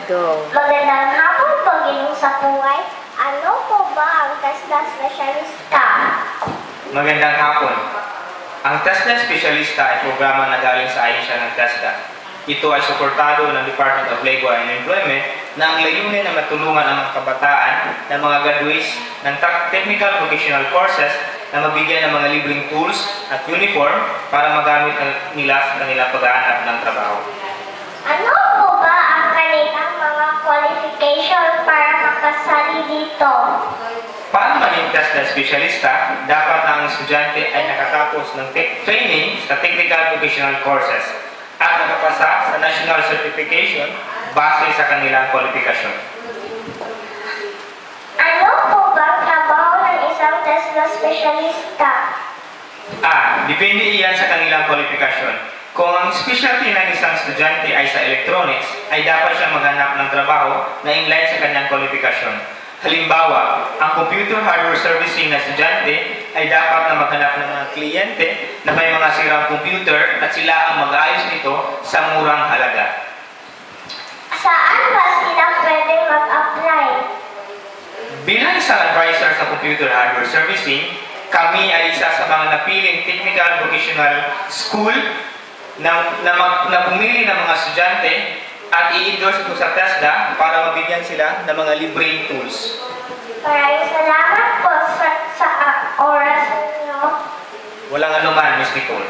Go. Magandang hapon po, Ginong Sapuay. Ano po ba ang TESDA Specialista? Magandang hapon. Ang TESDA Specialista ay programa na galing sa ahensya ng TESDA. Ito ay suportado ng Department of Labor and Employment na ang layunin na matulungan ang mga kabataan na mga graduates ng technical vocational courses na mabigyan ng mga libreng tools at uniform para magamit nila sa kanilang paghahanap ng trabaho. Ano po ba ang kanilang mga qualification para makasali dito? Para maging TESDA Specialista, dapat na ang estudyante ay nakatapos ng training sa technical vocational courses at nakapasa sa national certification base sa kanilang kwalifikasyon. Ano po ba ang trabaho ng isang TESDA Specialista? Depende iyan sa kanilang kwalifikasyon. Kung ang specialty ng isang estudyante ay sa electronics, ay dapat siya maghanap ng trabaho na inline sa kanyang kwalifikasyon. Halimbawa, ang computer hardware servicing na estudyante ay dapat na maghanap ng mga kliyente na may mga sirang computer at sila ang mag-ayos nito sa murang halaga. Saan ba sila pwede mag-apply? Bilang isang advisor sa computer hardware servicing, kami ay isa sa mga napiling technical vocational school na pumili ng mga estudyante at i-endorse ito sa TESDA para mabigyan sila ng mga libreng tools. Maraming salamat po sa oras ninyo. Walang anuman, Ms. Nicole.